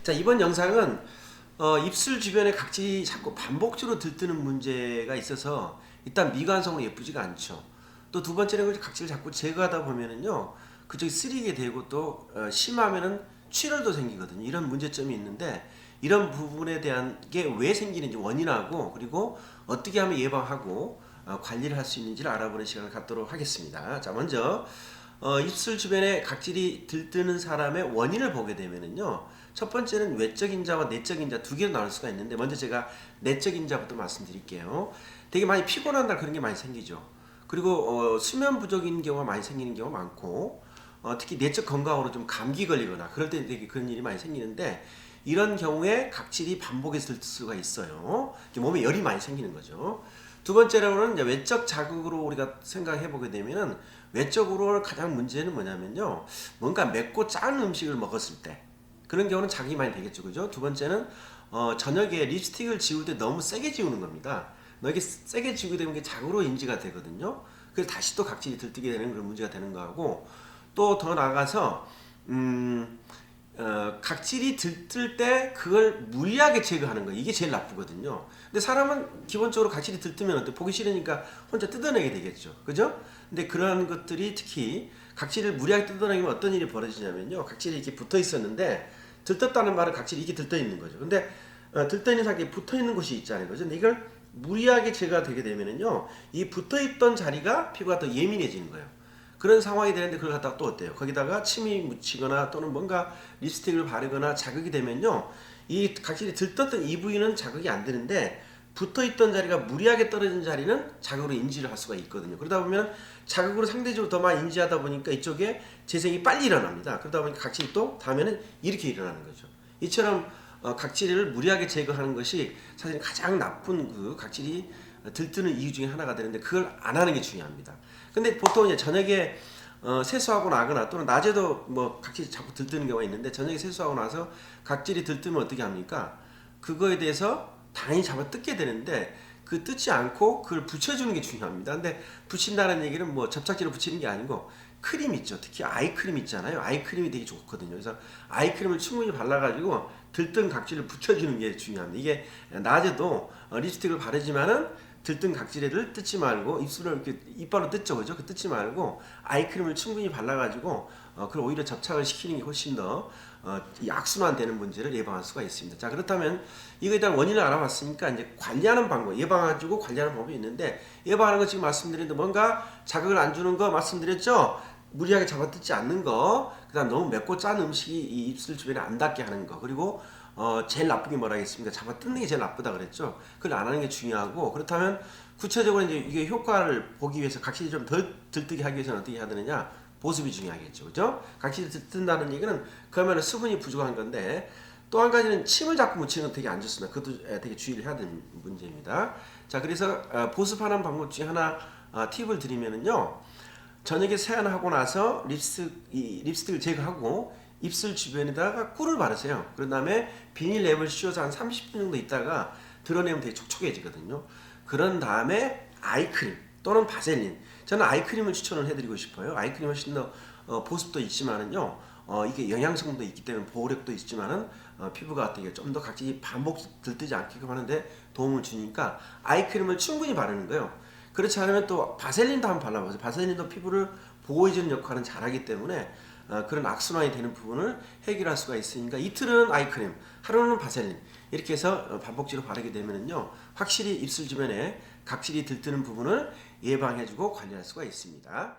자, 이번 영상은 입술 주변에 각질이 자꾸 반복적으로 들뜨는 문제가 있어서 일단 미관성으로 예쁘지가 않죠. 또 두 번째는 각질을 자꾸 제거하다 보면은요, 그쪽이 쓰리게 되고 또 심하면은 출혈도 생기거든요. 이런 문제점이 있는데 이런 부분에 대한 게 왜 생기는지 원인하고 그리고 어떻게 하면 예방하고 관리를 할 수 있는지를 알아보는 시간을 갖도록 하겠습니다. 자, 먼저 입술 주변에 각질이 들뜨는 사람의 원인을 보게 되면은요, 첫 번째는 외적 인자와 내적 인자 두 개로 나눌 수가 있는데, 먼저 제가 내적 인자부터 말씀드릴게요. 되게 많이 피곤한 그런 게 많이 생기죠. 그리고 수면 부족인 경우가 많이 생기는 경우가 많고, 특히 내적 건강으로 좀 감기 걸리거나 그럴 때 되게 그런 일이 많이 생기는데, 이런 경우에 각질이 반복해서 들뜰 수가 있어요. 몸에 열이 많이 생기는 거죠. 두 번째로는 이제 외적 자극으로 우리가 생각해 보게 되면은, 외적으로 가장 문제는 뭐냐면요, 뭔가 맵고 짠 음식을 먹었을 때 그런 경우는 자극이 많이 되겠죠, 그죠? 두 번째는 저녁에 립스틱을 지울 때 너무 세게 지우는 겁니다. 이게 세게 지우게 되면 게 자극으로 인지가 되거든요. 그래서 다시 또 각질이 들뜨게 되는 그런 문제가 되는 거하고, 또 더 나아가서 각질이 들뜰 때 그걸 무리하게 제거하는 거, 이게 제일 나쁘거든요. 근데 사람은 기본적으로 각질이 들뜨면 어때? 보기 싫으니까 혼자 뜯어내게 되겠죠, 그죠? 근데 그런 것들이 특히 각질을 무리하게 뜯어내면 어떤 일이 벌어지냐면요, 각질이 이렇게 붙어 있었는데, 들떴다는 말은 각질이 이렇게 들떠 있는 거죠. 근데 들떠 있는 상태에 붙어 있는 곳이 있잖아요, 그죠? 근데 이걸 무리하게 제거가 되게 되면은요, 이 붙어 있던 자리가 피부가 더 예민해지는 거예요. 그런 상황이 되는데, 그걸 갖다가 또 어때요? 거기다가 침이 묻히거나 또는 뭔가 립스틱을 바르거나 자극이 되면요, 이 각질이 들떴던 이 부위는 자극이 안 되는데 붙어있던 자리가 무리하게 떨어진 자리는 자극으로 인지를 할 수가 있거든요. 그러다 보면 자극으로 상대적으로 더 많이 인지하다 보니까 이쪽에 재생이 빨리 일어납니다. 그러다 보니까 각질이 또 다음에는 이렇게 일어나는 거죠. 이처럼 각질을 무리하게 제거하는 것이 사실 가장 나쁜 그 각질이 들뜨는 이유 중에 하나가 되는데, 그걸 안 하는 게 중요합니다. 근데 보통 이제 저녁에 세수하고 나거나 또는 낮에도 뭐 각질이 자꾸 들뜨는 경우가 있는데, 저녁에 세수하고 나서 각질이 들뜨면 어떻게 합니까? 그거에 대해서 당연히 잡아 뜯게 되는데, 그 뜯지 않고 그걸 붙여주는 게 중요합니다. 근데 붙인다는 얘기는 뭐 접착제로 붙이는 게 아니고, 크림 있죠. 특히 아이크림 있잖아요. 아이크림이 되게 좋거든요. 그래서 아이크림을 충분히 발라가지고 들뜬 각질을 붙여주는 게 중요합니다. 이게 낮에도 립스틱을 바르지만은 들뜬 각질을 뜯지 말고, 입술을 이렇게 이빨로 뜯죠, 그죠? 그 뜯지 말고 아이크림을 충분히 발라가지고 그걸 오히려 접착을 시키는 게 훨씬 더 이 악순환 되는 문제를 예방할 수가 있습니다. 자, 그렇다면 이거에 대한 원인을 알아봤으니까 이제 관리하는 방법, 예방해주고 관리하는 방법이 있는데, 예방하는 거 지금 말씀드렸는데, 뭔가 자극을 안 주는 거 말씀드렸죠? 무리하게 잡아뜯지 않는 거, 그 다음 너무 맵고 짠 음식이 이 입술 주변에 안 닿게 하는 거, 그리고 제일 나쁜 게 뭐라 했습니까? 잡아뜯는 게 제일 나쁘다 그랬죠? 그걸 안 하는 게 중요하고, 그렇다면 구체적으로 이제 이게 효과를 보기 위해서, 각질이 좀 덜 들뜨게 하기 위해서는 어떻게 해야 되느냐? 보습이 중요하겠죠, 그죠? 각질이 들뜬다는 얘기는 그러면 수분이 부족한 건데, 또 한 가지는 침을 자꾸 묻히는 건 되게 안 좋습니다. 그것도 되게 주의를 해야 되는 문제입니다. 자, 그래서 보습하는 방법 중에 하나 팁을 드리면은요, 저녁에 세안하고 나서 립스틱을 제거하고 입술 주변에다가 꿀을 바르세요. 그런 다음에 비닐랩을 씌워서 한 30분 정도 있다가 드러내면 되게 촉촉해지거든요. 그런 다음에 아이크림 또는 바셀린, 저는 아이크림을 추천을 해드리고 싶어요. 아이크림 훨씬 더 보습도 있지만은요, 이게 영양성도 있기 때문에 보호력도 있지만은 피부가 되게 좀 더 각질이 반복 들뜨지 않게끔 하는데 도움을 주니까 아이크림을 충분히 바르는 거예요. 그렇지 않으면 또 바셀린도 한번 발라보세요. 바셀린도 피부를 보호해주는 역할은 잘하기 때문에 그런 악순환이 되는 부분을 해결할 수가 있으니까, 이틀은 아이크림, 하루는 바셀린, 이렇게 해서 반복적으로 바르게 되면요, 확실히 입술 주변에 각질이 들뜨는 부분을 예방해주고 관리할 수가 있습니다.